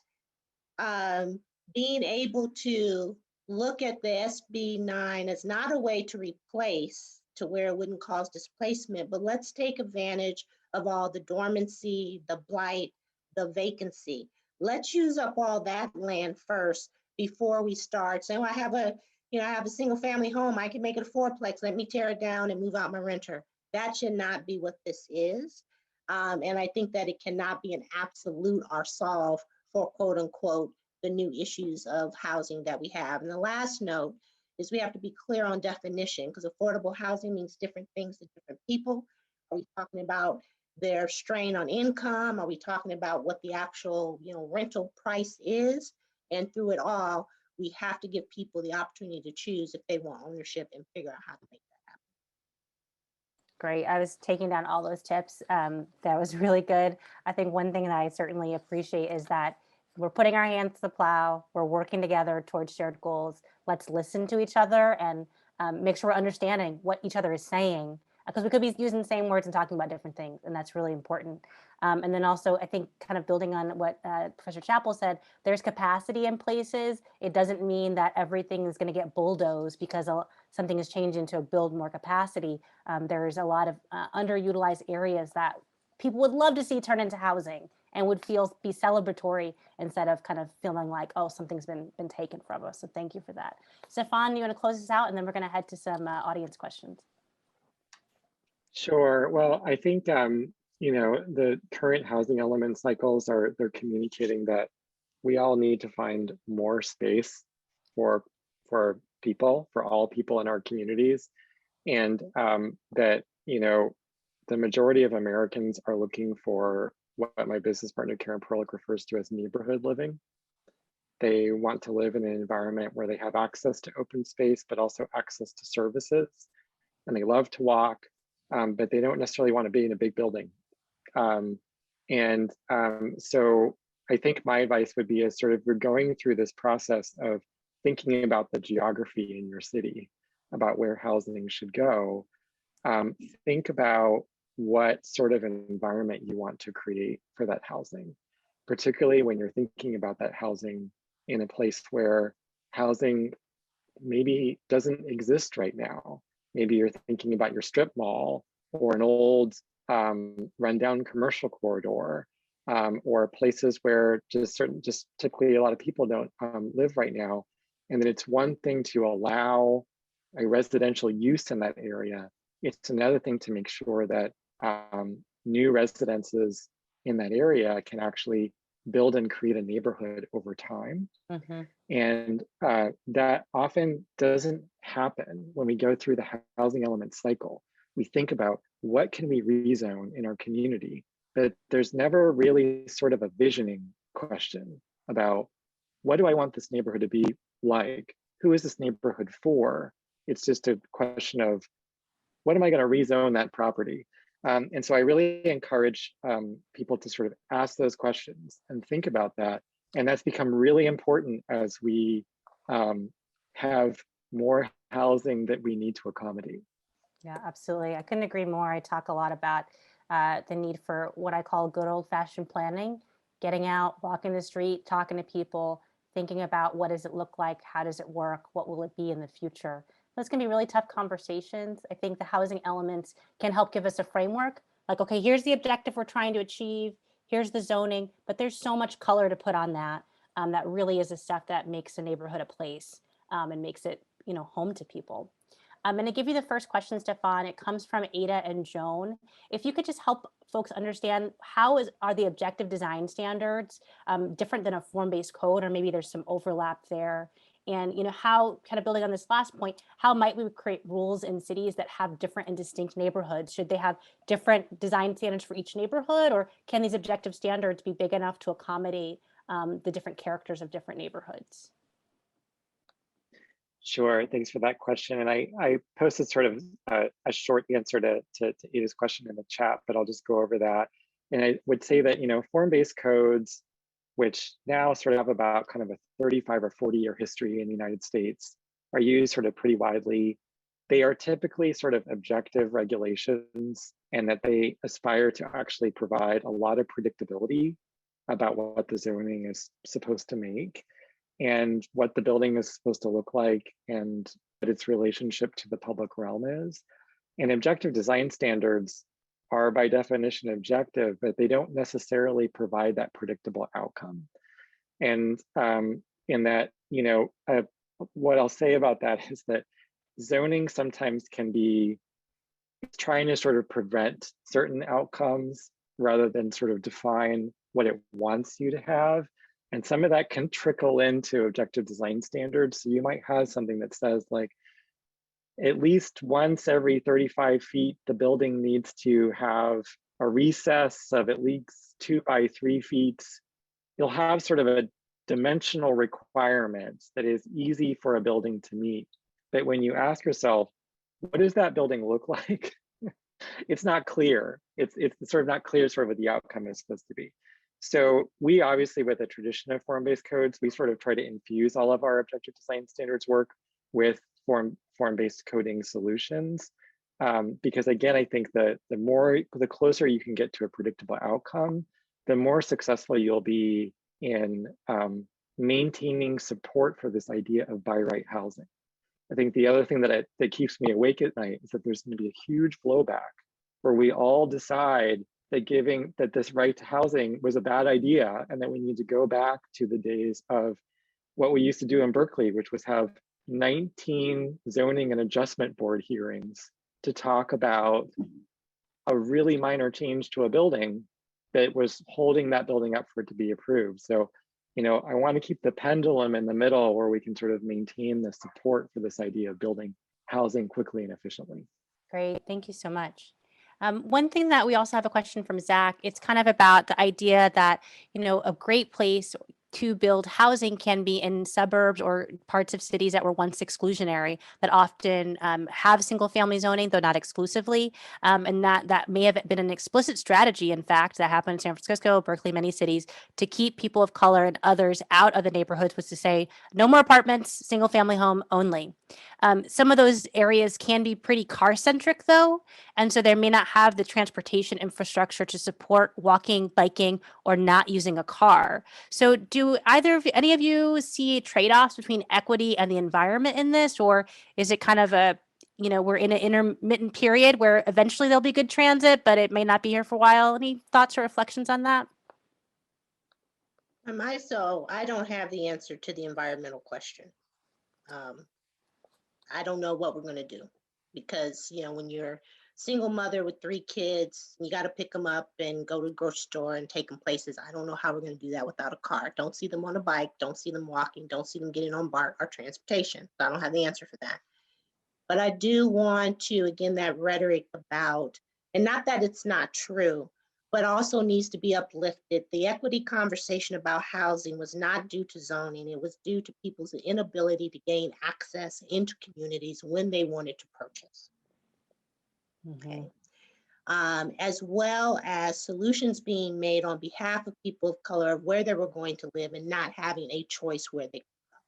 C: being able to look at the SB 9 as not a way to replace to where it wouldn't cause displacement, but let's take advantage of all the dormancy, the blight, the vacancy. Let's use up all that land first before we start saying, I have a You know, I have a single family home. I can make it a fourplex. Let me tear it down and move out my renter. That should not be what this is. And I think that it cannot be an absolute or solve for quote unquote the new issues of housing that we have. And the last note is we have to be clear on definition, because affordable housing means different things to different people. Are we talking about their strain on income? Are we talking about what the actual, you know, rental price is? And through it all, we have to give people the opportunity to choose if they want ownership and figure out how to make that happen.
B: Great. I was taking down all those tips. That was really good. I think one thing that I certainly appreciate is that we're putting our hands to the plow. We're working together towards shared goals. Let's listen to each other and make sure we're understanding what each other is saying, because we could be using the same words and talking about different things, and that's really important. And then also, I think kind of building on what Professor Chapple said, there's capacity in places. It doesn't mean that everything is going to get bulldozed because something is changing to build more capacity. There's a lot of underutilized areas that people would love to see turn into housing and would be celebratory instead of kind of feeling like, oh, something's been taken from us. So thank you for that. Stefan, you want to close this out, and then we're going to head to some audience questions.
E: Sure. Well, I think you know, the current housing element cycles they're communicating that we all need to find more space for people, for all people in our communities, and that, you know, the majority of Americans are looking for what my business partner Karen Perlick refers to as neighborhood living. They want to live in an environment where they have access to open space, but also access to services, and they love to walk, but they don't necessarily want to be in a big building. So I think my advice would be, as sort of you're going through this process of thinking about the geography in your city, about where housing should go, think about what sort of environment you want to create for that housing, particularly when you're thinking about that housing in a place where housing maybe doesn't exist right now. Maybe you're thinking about your strip mall or an old rundown commercial corridor, or places where just typically a lot of people don't live right now. And then it's one thing to allow a residential use in that area. It's another thing to make sure that new residences in that area can actually build and create a neighborhood over time.
B: Mm-hmm.
E: And that often doesn't happen when we go through the housing element cycle. We think about what can we rezone in our community, but there's never really sort of a visioning question about what do I want this neighborhood to be like? Who is this neighborhood for? It's just a question of what am I going to rezone that property? And so I really encourage people to sort of ask those questions and think about that. And that's become really important as we have more housing that we need to accommodate.
B: Yeah, absolutely. I couldn't agree more. I talk a lot about the need for what I call good old-fashioned planning, getting out, walking the street, talking to people, thinking about what does it look like, how does it work, what will it be in the future. Those can be really tough conversations. I think the housing elements can help give us a framework. Like, okay, here's the objective we're trying to achieve. Here's the zoning, but there's so much color to put on that. That really is the stuff that makes a neighborhood a place and makes it, you know, home to people. I'm going to give you the first question, Stefan. It comes from Ada and Joan. If you could just help folks understand are the objective design standards different than a form-based code, or maybe there's some overlap there. And, you know, how, kind of building on this last point, how might we create rules in cities that have different and distinct neighborhoods? Should they have different design standards for each neighborhood, or can these objective standards be big enough to accommodate the different characters of different neighborhoods?
E: Sure, thanks for that question. And I posted sort of a short answer to Ada's question in the chat, but I'll just go over that. And I would say that, you know, form-based codes, which now sort of have about kind of a 35 or 40-year history in the United States, are used sort of pretty widely. They are typically sort of objective regulations, and that they aspire to actually provide a lot of predictability about what the zoning is supposed to make and what the building is supposed to look like and what its relationship to the public realm is. And objective design standards are by definition objective, but they don't necessarily provide that predictable outcome. And in that, you know, a what I'll say about that is that zoning sometimes can be trying to sort of prevent certain outcomes rather than sort of define what it wants you to have. And some of that can trickle into objective design standards. So you might have something that says like, at least once every 35 feet, the building needs to have a recess of at least 2 by 3 feet. You'll have sort of a dimensional requirement that is easy for a building to meet. But when you ask yourself, what does that building look like? It's not clear. It's sort of not clear sort of what the outcome is supposed to be. So we obviously, with a tradition of form-based codes, we sort of try to infuse all of our objective design standards work with form-based coding solutions. Because again, I think that the closer you can get to a predictable outcome, the more successful you'll be in maintaining support for this idea of by right housing. I think the other thing that keeps me awake at night is that there's going to be a huge blowback where we all decide that this right to housing was a bad idea, and that we need to go back to the days of what we used to do in Berkeley, which was have 19 zoning and adjustment board hearings to talk about a really minor change to a building that was holding that building up for it to be approved. So, you know, I want to keep the pendulum in the middle where we can sort of maintain the support for this idea of building housing quickly and efficiently.
B: Great, thank you so much. One thing that we also have a question from Zach, it's kind of about the idea that, you know, a great place to build housing can be in suburbs or parts of cities that were once exclusionary, that often have single family zoning, though not exclusively. And that may have been an explicit strategy, in fact, that happened in San Francisco, Berkeley, many cities, to keep people of color and others out of the neighborhoods, was to say, no more apartments, single family home only. Some of those areas can be pretty car centric though. And so they may not have the transportation infrastructure to support walking, biking, or not using a car. So do any of you see trade-offs between equity and the environment in this, or is it kind of a, you know, we're in an intermittent period where eventually there'll be good transit, but it may not be here for a while? Any thoughts or reflections on that?
C: So I don't have the answer to the environmental question. I don't know what we're going to do, because, you know, when you're a single mother with 3 kids, you got to pick them up and go to the grocery store and take them places. I don't know how we're going to do that without a car. Don't see them on a bike, don't see them walking, don't see them getting on BART or transportation. So I don't have the answer for that. But I do want to, again, that rhetoric about, and not that it's not true, but also needs to be uplifted. The equity conversation about housing was not due to zoning. It was due to people's inability to gain access into communities when they wanted to purchase. Okay. As well as solutions being made on behalf of people of color of where they were going to live and not having a choice where they could go.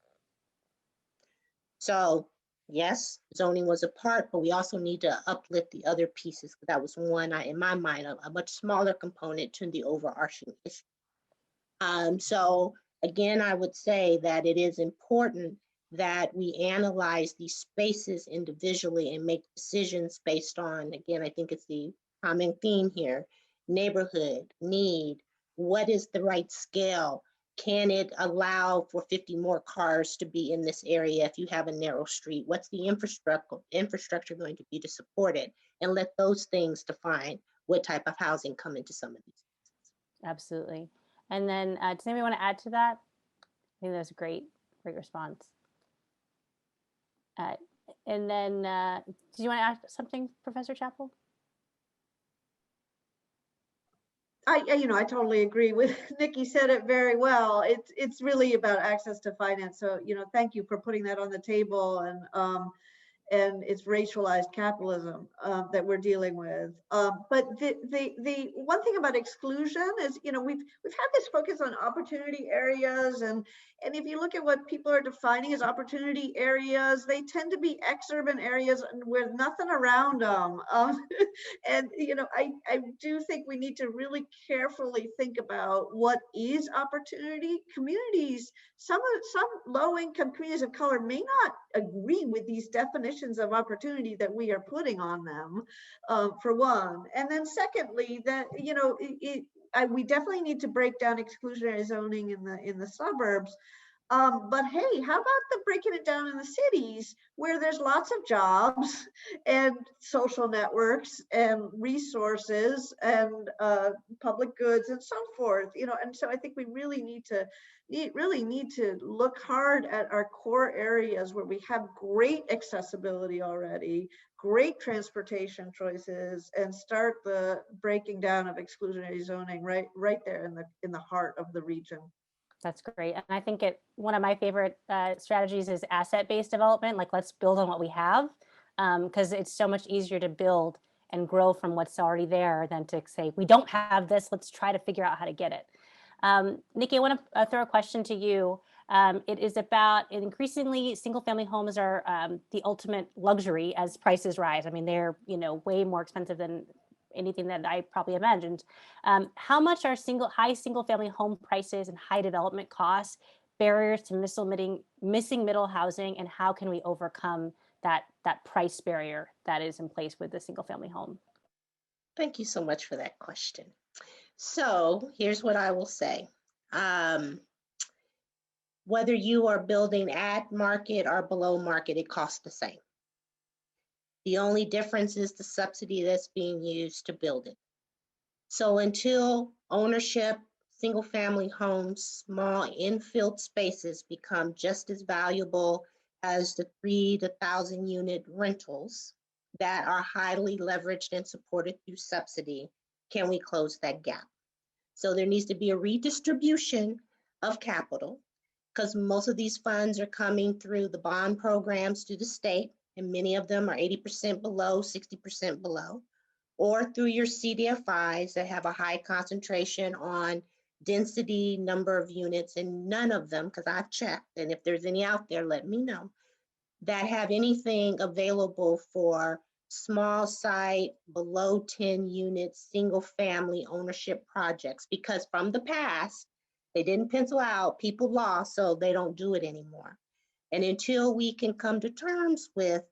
C: So yes, zoning was a part, but we also need to uplift the other pieces. That was one, in my mind, a much smaller component to the overarching issue. So again, I would say that it is important that we analyze these spaces individually and make decisions based on, again, I think it's the common theme here, neighborhood, need, what is the right scale? Can it allow for 50 more cars to be in this area if you have a narrow street? What's the infrastructure going to be to support it? And let those things define what type of housing come into some of these.
B: Absolutely. And then does anybody want to add to that? I think that's a great response. And then do you want to add something, Professor Chapple?
D: I totally agree with Nikki. Said it very well. It's really about access to finance. So, thank you for putting that on the table. And it's racialized capitalism that we're dealing with. But the one thing about exclusion is, we've had this focus on opportunity areas, and if you look at what people are defining as opportunity areas, they tend to be ex-urban areas with nothing around them. And I do think we need to really carefully think about what is opportunity. Communities, some low-income communities of color may not agree with these definitions of opportunity that we are putting on them, for one. And then secondly, that we definitely need to break down exclusionary zoning in the suburbs. But hey, how about the breaking it down in the cities where there's lots of jobs and social networks and resources and public goods and so forth, you know? And so I think we really need to look hard at our core areas where we have great accessibility already, great transportation choices, and start the breaking down of exclusionary zoning right there in the heart of the region.
B: That's great. And I think one of my favorite strategies is asset-based development. Like, let's build on what we have, because it's so much easier to build and grow from what's already there than to say, we don't have this, let's try to figure out how to get it. Nikki, I want to throw a question to you. It is about increasingly single-family homes are the ultimate luxury as prices rise. I mean, they're way more expensive than anything that I probably imagined. How much are high single-family home prices and high development costs barriers to missing middle housing, and how can we overcome that price barrier that is in place with the single-family home?
C: Thank you so much for that question. So here's what I will say. Whether you are building at market or below market, it costs the same. The only difference is the subsidy that's being used to build it. So until ownership, single-family homes, small infill spaces become just as valuable as the 3 to 1,000 unit rentals that are highly leveraged and supported through subsidy, can we close that gap? So there needs to be a redistribution of capital, because most of these funds are coming through the bond programs through the state, and many of them are 80% below, 60% below, or through your CDFIs that have a high concentration on density, number of units, and none of them, because I've checked, and if there's any out there, let me know, that have anything available for small site, below 10 units, single family ownership projects, because from the past, they didn't pencil out, people lost, so they don't do it anymore. And until we can come to terms with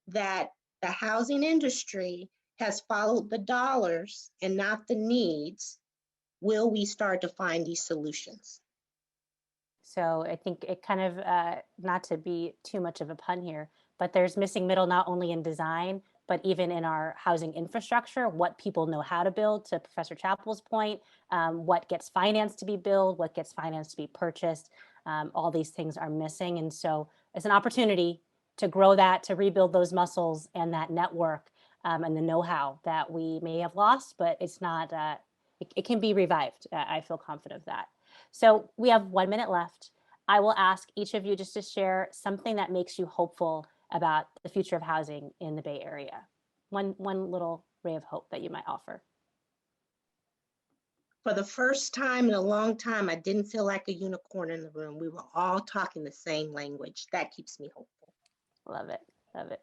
C: that, the housing industry has followed the dollars and not the needs, will we start to find these solutions?
B: So I think it kind of, not to be too much of a pun here, but there's missing middle not only in design, but even in our housing infrastructure, what people know how to build, to Professor Chappell's point, what gets financed to be built, what gets financed to be purchased, all these things are missing. And so it's an opportunity to grow that, to rebuild those muscles and that network, and the know-how that we may have lost, but it's not, it can be revived. I feel confident of that. So we have 1 minute left. I will ask each of you just to share something that makes you hopeful about the future of housing in the Bay Area. One little ray of hope that you might offer.
C: For the first time in a long time, I didn't feel like a unicorn in the room. We were all talking the same language. That keeps me hopeful.
B: Love it. Love it.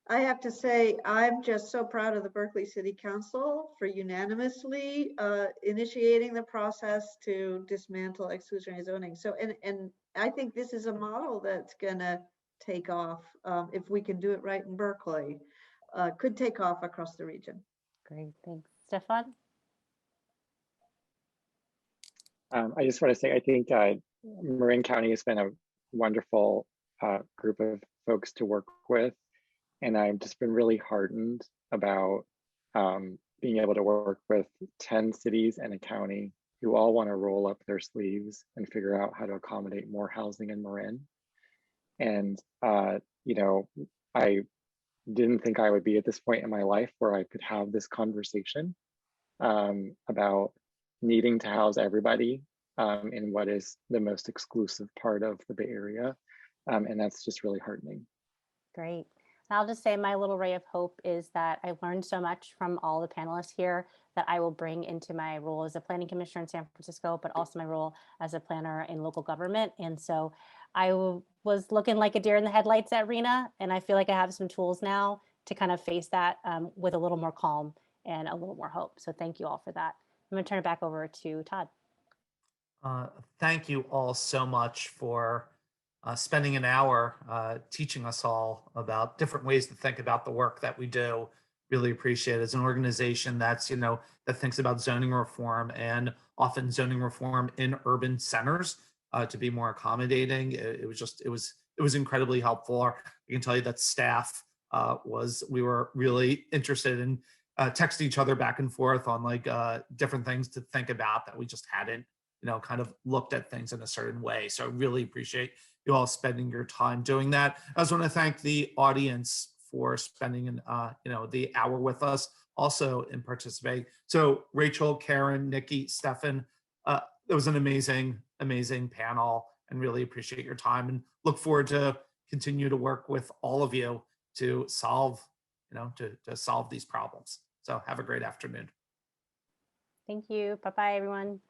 D: I have to say, I'm just so proud of the Berkeley City Council for unanimously initiating the process to dismantle exclusionary zoning. So, and I think this is a model that's gonna take off if we can do it right in Berkeley, could take off across the region.
B: Great, thanks. Stefan?
E: I just want to say, I think Marin County has been a wonderful group of folks to work with. And I've just been really heartened about being able to work with 10 cities and a county who all want to roll up their sleeves and figure out how to accommodate more housing in Marin. And, you know, I didn't think I would be at this point in my life where I could have this conversation about needing to house everybody in what is the most exclusive part of the Bay Area. And that's just really heartening.
B: Great. I'll just say my little ray of hope is that I learned so much from all the panelists here that I will bring into my role as a planning commissioner in San Francisco, but also my role as a planner in local government. And so I was looking like a deer in the headlights at RENA, and I feel like I have some tools now to kind of face that with a little more calm and a little more hope. So thank you all for that. I'm going to turn it back over to Todd.
A: Thank you all so much for spending an hour teaching us all about different ways to think about the work that we do really appreciate it. As an organization that's, that thinks about zoning reform, and often zoning reform in urban centers, to be more accommodating. It was incredibly helpful. I can tell you that staff we were really interested in texting each other back and forth on like different things to think about that we just hadn't, kind of looked at things in a certain way. So I really appreciate you all spending your time doing that. I just want to thank the audience for spending the hour with us also in participating. So Rachel, Karen, Nikki, Stefan, it was an amazing panel, and really appreciate your time, and look forward to continue to work with all of you to solve, to solve these problems. So have a great afternoon.
B: Thank you. Bye-bye, everyone.